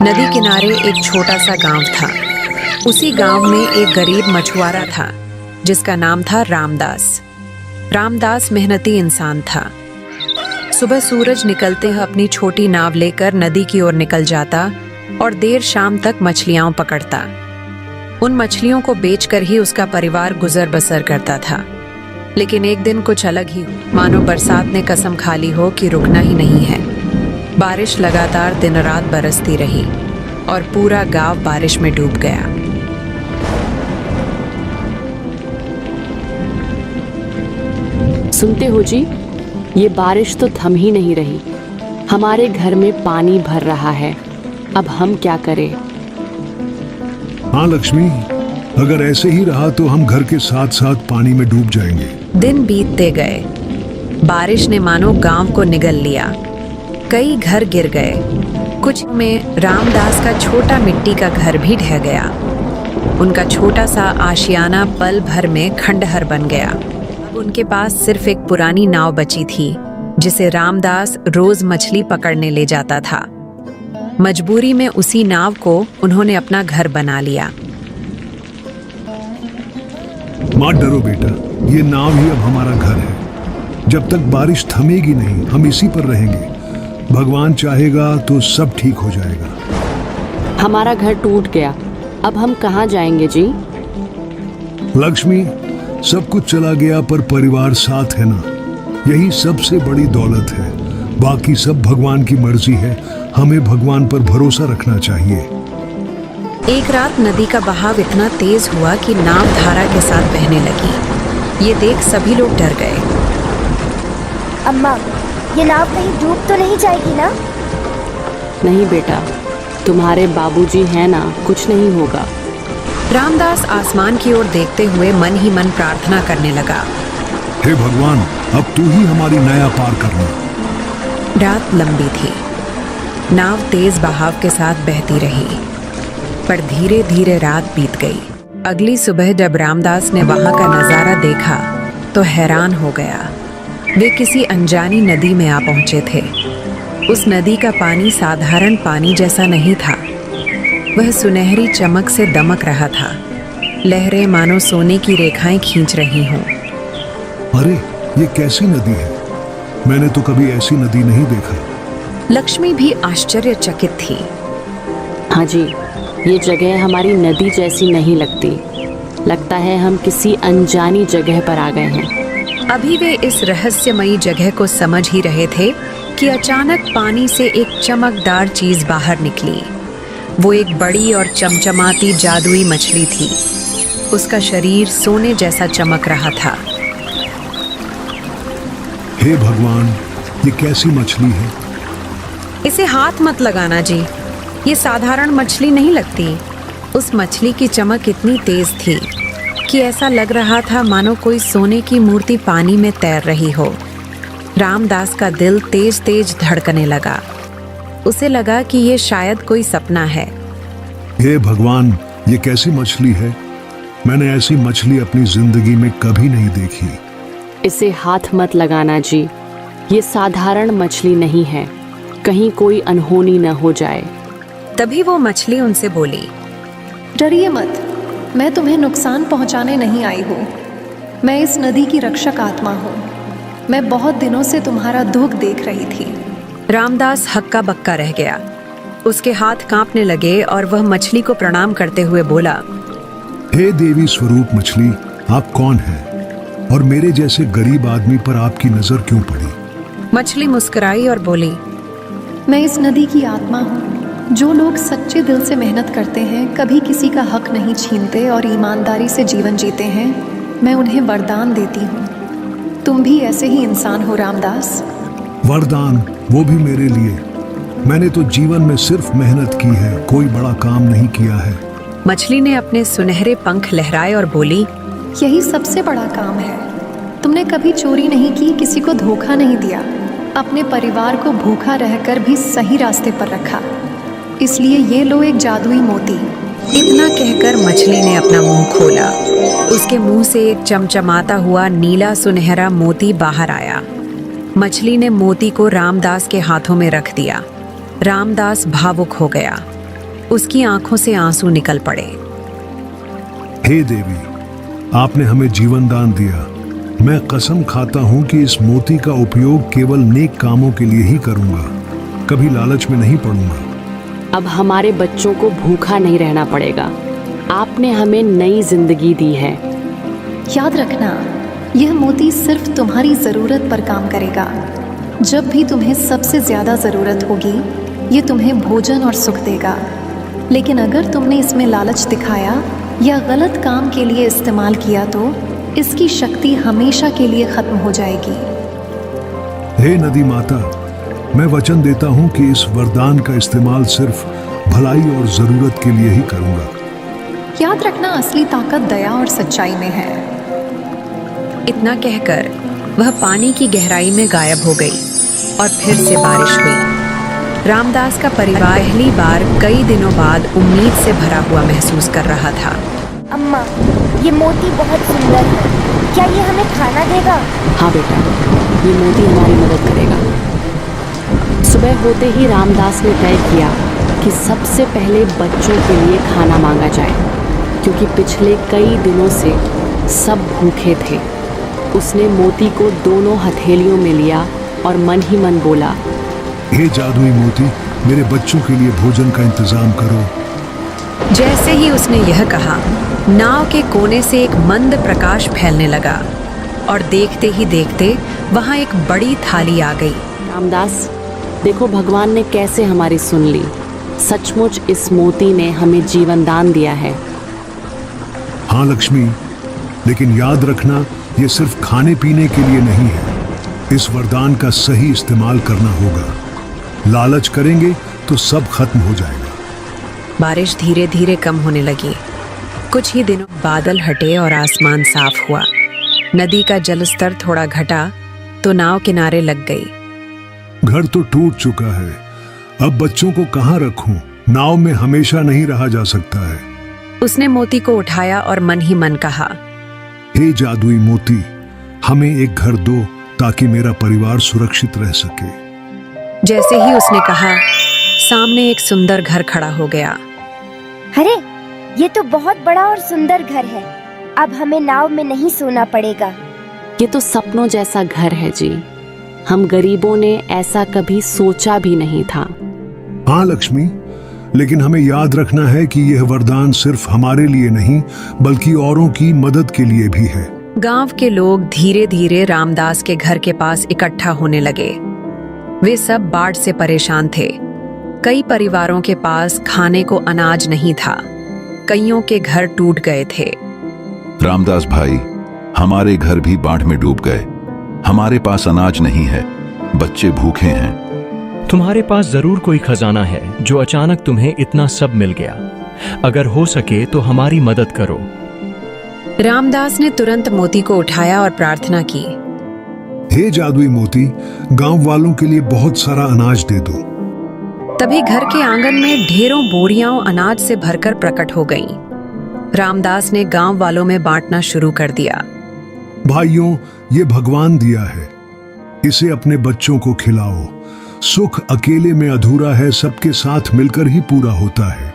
नदी किनारे एक छोटा सा गांव था। उसी गांव में एक गरीब मछुआरा था जिसका नाम था रामदास। रामदास मेहनती इंसान था। सुबह सूरज निकलते ही अपनी छोटी नाव लेकर नदी की ओर निकल जाता और देर शाम तक मछलियां पकड़ता। उन मछलियों को बेचकर ही उसका परिवार गुजर बसर करता था। लेकिन एक दिन कुछ अलग ही, मानो बरसात ने कसम खा ली हो कि रुकना ही नहीं है। बारिश लगातार दिन रात बरसती रही और पूरा गांव बारिश में डूब गया। सुनते हो जी, ये बारिश तो थम ही नहीं रही। हमारे घर में पानी भर रहा है। अब हम क्या करें? हाँ लक्ष्मी, अगर ऐसे ही रहा तो हम घर के साथ साथ पानी में डूब जाएंगे। दिन बीतते गए। बारिश ने मानो गांव को निगल लिया। कई घर गिर गए। कुछ में रामदास का छोटा मिट्टी का घर भी ढह गया। उनका छोटा सा आशियाना पल भर में खंडहर बन गया। अब उनके पास सिर्फ एक पुरानी नाव बची थी जिसे रामदास रोज मछली पकड़ने ले जाता था। मजबूरी में उसी नाव को उन्होंने अपना घर बना लिया। मत डरो बेटा, ये नाव ही अब हमारा घर है। जब तक बारिश थमेगी नहीं, हम इसी पर रहेंगे। भगवान चाहेगा तो सब ठीक हो जाएगा। हमारा घर टूट गया, अब हम कहाँ जाएंगे जी? लक्ष्मी, सब कुछ चला गया पर परिवार साथ है ना, यही सबसे बड़ी दौलत है। बाकी सब भगवान की मर्जी है। हमें भगवान पर भरोसा रखना चाहिए। एक रात नदी का बहाव इतना तेज हुआ कि नाव धारा के साथ बहने लगी। ये देख सभी लोग डर गए। अम्मा, ये नाव कहीं डूब तो नहीं जाएगी ना? नहीं बेटा, तुम्हारे बाबूजी हैं ना, कुछ नहीं होगा। रामदास आसमान की ओर देखते हुए मन ही मन प्रार्थना करने लगा। हे भगवान, अब तू ही हमारी नया पार करना। रात लंबी थी। नाव तेज बहाव के साथ बहती रही, पर धीरे धीरे रात बीत गई। अगली सुबह जब रामदास ने वहां का नजारा देखा तो हैरान हो गया। वे किसी अनजानी नदी में आ पहुंचे थे। उस नदी का पानी साधारण पानी जैसा नहीं था। वह सुनहरी चमक से दमक रहा था। लहरें मानो सोने की रेखाएं खींच रही हों। अरे, ये कैसी नदी है? मैंने तो कभी ऐसी नदी नहीं देखा। लक्ष्मी भी आश्चर्यचकित थी। हाँ जी, ये जगह हमारी नदी जैसी नहीं लगती। लगता है हम किसी अनजानी जगह पर आ गए हैं। अभी वे इस रहस्यमयी जगह को समझ ही रहे थे कि अचानक पानी से एक चमकदार चीज बाहर निकली। वो एक बड़ी और चमचमाती जादुई मछली थी। उसका शरीर सोने जैसा चमक रहा था। हे भगवान, ये कैसी मछली है? इसे हाथ मत लगाना जी, ये साधारण मछली नहीं लगती। उस मछली की चमक इतनी तेज थी कि ऐसा लग रहा था मानो कोई सोने की मूर्ति पानी में तैर रही हो। रामदास का दिल तेज तेज धड़कने लगा। उसे लगा कि ये शायद कोई सपना है। हे भगवान, ये कैसी मछली है? मैंने ऐसी मछली अपनी जिंदगी में कभी नहीं देखी। इसे हाथ मत लगाना जी, ये साधारण मछली नहीं है। कहीं कोई अनहोनी न हो जाए। तभी वो मछली उनसे बोली, डरिए मत, मैं तुम्हें नुकसान पहुंचाने नहीं आई हूँ। मैं इस नदी की रक्षक आत्मा हूँ। मैं बहुत दिनों से तुम्हारा दुख देख रही थी। रामदास हक्का बक्का रह गया। उसके हाथ कांपने लगे और वह मछली को प्रणाम करते हुए बोला, हे देवी स्वरूप मछली, आप कौन हैं? और मेरे जैसे गरीब आदमी पर आपकी नजर क्यों पड़ी? मछली मुस्कुराई और बोली, मैं इस नदी की आत्मा हूँ। जो लोग सच्चे दिल से मेहनत करते हैं, कभी किसी का हक नहीं छीनते और ईमानदारी से जीवन जीते हैं, मैं उन्हें वरदान देती हूँ। तुम भी ऐसे ही इंसान हो रामदास। वरदान? वो भी मेरे लिए? मैंने तो जीवन में सिर्फ मेहनत की है, कोई बड़ा काम नहीं किया है। मछली ने अपने सुनहरे पंख लहराए और बोली, यही सबसे बड़ा काम है। तुमने कभी चोरी नहीं की, किसी को धोखा नहीं दिया, अपने परिवार को भूखा रहकर भी सही रास्ते पर रखा। इसलिए ये लो एक जादुई मोती। इतना कहकर मछली ने अपना मुंह खोला। उसके मुंह से एक चमचमाता हुआ नीला सुनहरा मोती बाहर आया। मछली ने मोती को रामदास के हाथों में रख दिया। रामदास भावुक हो गया। उसकी आंखों से आंसू निकल पड़े। हे देवी, आपने हमें जीवन दान दिया। मैं कसम खाता हूँ कि इस मोती का उपयोग केवल नेक कामों के लिए ही करूँगा, कभी लालच में नहीं पड़ूंगा। अब हमारे बच्चों को भूखा नहीं रहना पड़ेगा। आपने हमें नई जिंदगी दी है। याद रखना, यह मोती सिर्फ तुम्हारी ज़रूरत पर काम करेगा। जब भी तुम्हें सबसे ज़्यादा ज़रूरत होगी, ये तुम्हें भोजन और सुख देगा। लेकिन अगर तुमने इसमें लालच दिखाया या गलत काम के लिए इस्तेमाल किया तो इसकी शक्ति हमेशा के लिए खत्म हो जाएगी। हे नदी माता, मैं वचन देता हूँ कि इस वरदान का इस्तेमाल सिर्फ भलाई और जरूरत के लिए ही करूँगा। याद रखना, असली ताकत दया और सच्चाई में है। इतना कहकर वह पानी की गहराई में गायब हो गई और फिर से बारिश हुई। रामदास का परिवार पहली बार कई दिनों बाद उम्मीद से भरा हुआ महसूस कर रहा था। अम्मा, ये मोती बहुत सुंदर है। क्या ये हमें खाना देगा? हाँ बेटा, ये मोती हमारी मदद करेगा। सुबह होते ही रामदास ने तय किया कि सबसे पहले बच्चों के लिए खाना मांगा जाए, क्योंकि पिछले कई दिनों से सब भूखे थे। उसने मोती को दोनों हथेलियों में लिया और मन ही मन बोला, हे जादुई मोती, मेरे बच्चों के लिए भोजन का इंतजाम करो। जैसे ही उसने यह कहा, नाव के कोने से एक मंद प्रकाश फैलने लगा और देखते ही देखते वहां एक बड़ी थाली आ गई। रामदास, देखो भगवान ने कैसे हमारी सुन ली। सचमुच इस मोती ने हमें जीवन दान दिया है। हाँ लक्ष्मी, लेकिन याद रखना, ये सिर्फ खाने पीने के लिए नहीं है। इस वरदान का सही इस्तेमाल करना होगा। लालच करेंगे तो सब खत्म हो जाएगा। बारिश धीरे धीरे कम होने लगी। कुछ ही दिनों बादल हटे और आसमान साफ हुआ। नदी का जलस्तर थोड़ा घटा तो नाव किनारे लग गई। घर तो टूट चुका है, अब बच्चों को कहाँ रखूं? नाव में हमेशा नहीं रहा जा सकता है। उसने मोती को उठाया और मन ही मन कहा, हे जादुई मोती, हमें एक घर दो ताकि मेरा परिवार सुरक्षित रह सके। जैसे ही उसने कहा, सामने एक सुंदर घर खड़ा हो गया। अरे, ये तो बहुत बड़ा और सुंदर घर है। अब हमें नाव में नहीं सोना पड़ेगा। ये तो सपनों जैसा घर है जी। हम गरीबों ने ऐसा कभी सोचा भी नहीं था। हाँ लक्ष्मी, लेकिन हमें याद रखना है कि यह वरदान सिर्फ हमारे लिए नहीं, बल्कि औरों की मदद के लिए भी है। गांव के लोग धीरे धीरे रामदास के घर के पास इकट्ठा होने लगे। वे सब बाढ़ से परेशान थे। कई परिवारों के पास खाने को अनाज नहीं था। कईयों के घर टूट गए थे। रामदास भाई, हमारे घर भी बाढ़ में डूब गए। हमारे पास अनाज नहीं है, बच्चे भूखे हैं। तुम्हारे पास जरूर कोई खजाना है जो अचानक तुम्हें इतना सब मिल गया। अगर हो सके तो हमारी मदद करो। रामदास ने तुरंत मोती को उठाया और प्रार्थना की, हे जादुई मोती, गांव वालों के लिए बहुत सारा अनाज दे दो। तभी घर के आंगन में ढेरों बोरियां अनाज से भरकर प्रकट हो गईं। रामदास ने गांव वालों में बांटना शुरू कर दिया। भाइयों, ये भगवान दिया है, इसे अपने बच्चों को खिलाओ। सुख अकेले में अधूरा है, सबके साथ मिलकर ही पूरा होता है।